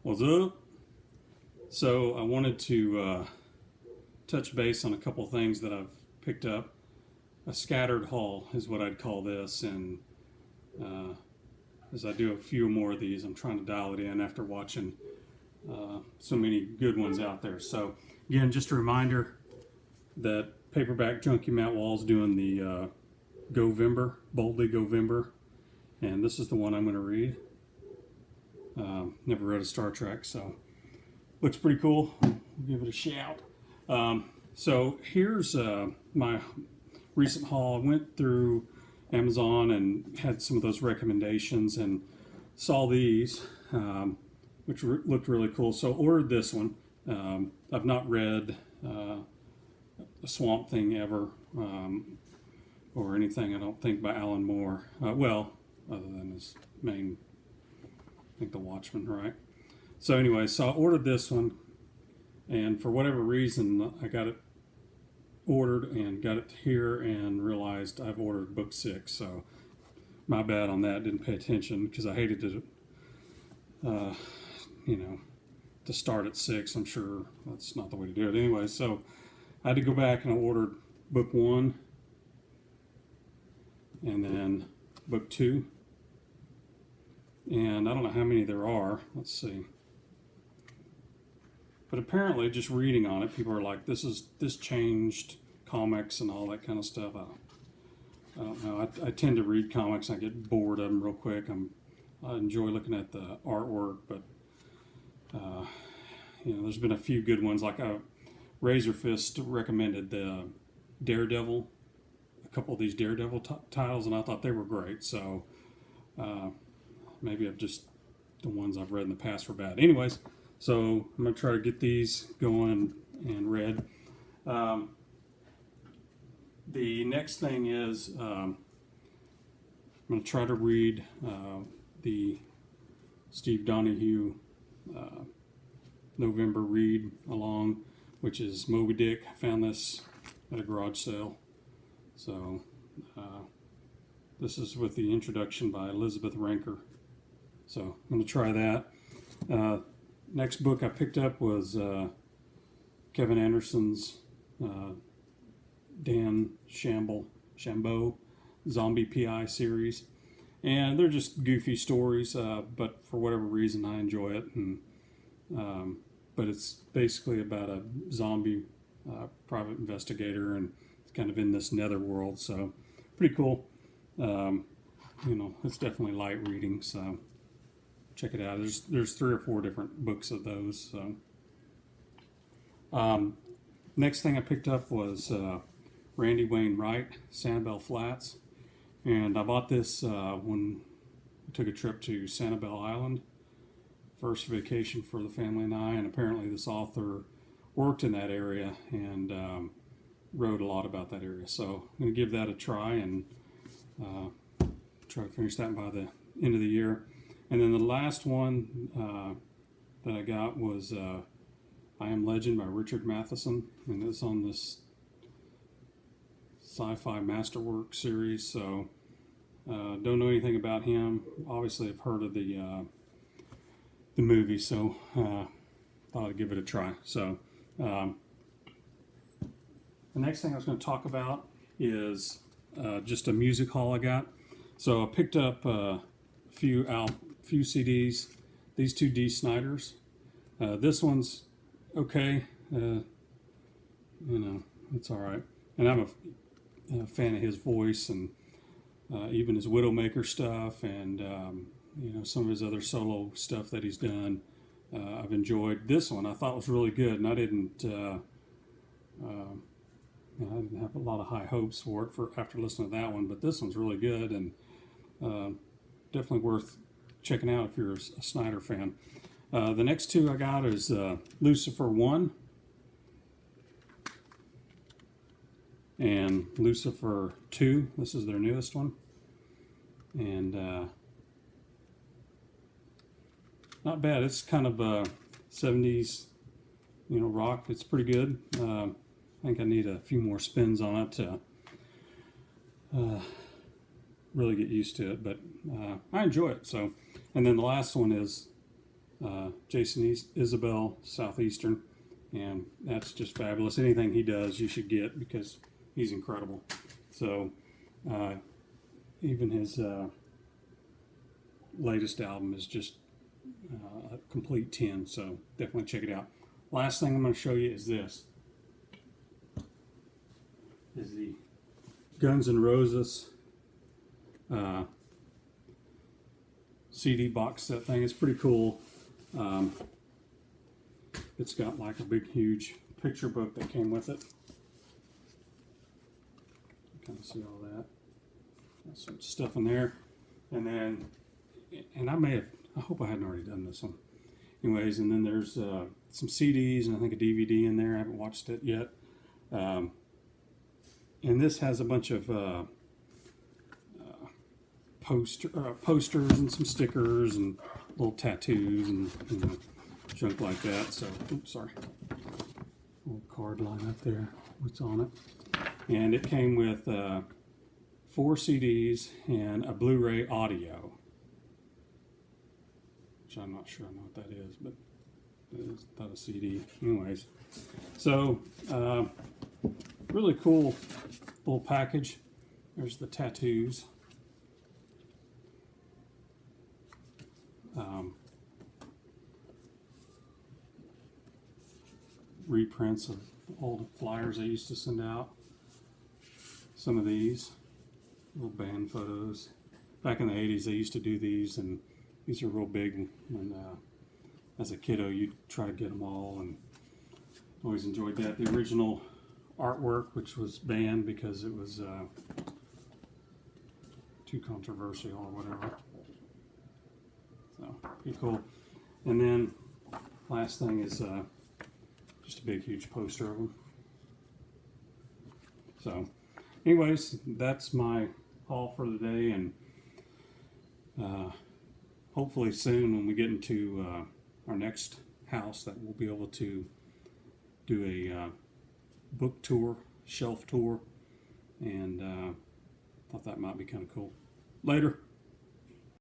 What's up? So I wanted to touch base on a couple things that I've picked up. A scattered haul is what I'd call this, and uh, as I do a few more of these, I'm trying to dial it in after watching so many good ones out there. So again, just a reminder that Paperback Junkie Matt Wall's doing the Govember, Boldly Govember, and this is the one I'm going to read. Never read a Star Trek, so looks pretty cool. I'll give it a shout. So here's my recent haul. I went through Amazon and had some of those recommendations and saw these, which looked really cool. So ordered this one. I've not read a Swampthing ever, or anything, I don't think, by Alan Moore. Well, other than his main, I think, The Watchmen, right? So anyway, so I ordered this one, and for whatever reason, I got it ordered and got it here and realized I've ordered book 6. So my bad on that. Didn't pay attention because I hated to, to start at 6. I'm sure that's not the way to do it. Anyway, so I had to go back and I ordered book 1 and then book 2. And I don't know how many there are. Let's see. But apparently, just reading on it, people are like, this changed comics and all that kind of stuff. I don't know. I tend to read comics. I get bored of them real quick. I enjoy looking at the artwork, but there's been a few good ones. Like Razor Fist recommended the Daredevil, a couple of these Daredevil titles, and I thought they were great. So maybe the ones I've read in the past were bad. Anyways. So I'm going to try to get these going and read. The next thing is I'm going to try to read the Steve Donahue November read along, which is Moby Dick. I found this at a garage sale. So this is with the introduction by Elizabeth Ranker. So I'm going to try that. Next book I picked up was Kevin Anderson's Dan Shambo Zombie PI series. And they're just goofy stories, but for whatever reason I enjoy it. And but it's basically about a zombie private investigator, and it's kind of in this netherworld, so pretty cool. It's definitely light reading, so check it out. There's 3 or 4 different books of those. So, next thing I picked up was Randy Wayne Wright, Sanibel Flats, and I bought this when we took a trip to Sanibel Island. First vacation for the family and I, and apparently this author worked in that area and wrote a lot about that area. So I'm going to give that a try and try to finish that by the end of the year. And then the last one that I got was I Am Legend by Richard Matheson, and it's on this sci-fi masterwork series. So don't know anything about him. Obviously, I've heard of the movie, so thought I'd give it a try. So the next thing I was going to talk about is just a music haul I got. So I picked up a few CDs. These 2 Dee Snyders. This one's okay. It's all right. And I'm a fan of his voice and even his Widowmaker stuff, and some of his other solo stuff that he's done. I've enjoyed this one. I thought it was really good, and I didn't have a lot of high hopes for it after listening to that one, but this one's really good and definitely worth checking out if you're a Snyder fan. The next 2 I got is Lucifer 1 and Lucifer 2. This is their newest one. And not bad. It's kind of 70s, rock. It's pretty good. I think I need a few more spins on it to really get used to it, but I enjoy it. So, and then the last one is Jason Isbell Southeastern, and that's just fabulous. Anything he does, you should get because he's incredible. So, even his latest album is just a complete 10. So definitely check it out. Last thing I'm going to show you is this. Is the Guns N' Roses CD box set thing. It's pretty cool. It's got like a big, huge picture book that came with it. You kind of see all that. Got some stuff in there, and then, and I hope I hadn't already done this one. Anyways, and then there's some CDs and I think a DVD in there. I haven't watched it yet. And this has a bunch of posters and some stickers and little tattoos and junk like that. So, oops, sorry. Little card line up there. What's on it? And it came with 4 CDs and a Blu-ray audio, which I'm not sure I know what that is, but it is not a CD. Anyways, so really cool little package. There's the tattoos. Reprints of old flyers I used to send out. Some of these little band photos. Back in the 80s, they used to do these, and these are real big. And as a kiddo, you'd try to get them all, and always enjoyed that. The original artwork, which was banned because it was too controversial or whatever. So, pretty cool. And then, last thing is just a big, huge poster of them. So, anyways, that's my haul for the day, and hopefully soon when we get into our next house that we'll be able to do a book tour, shelf tour, and thought that might be kind of cool. Later.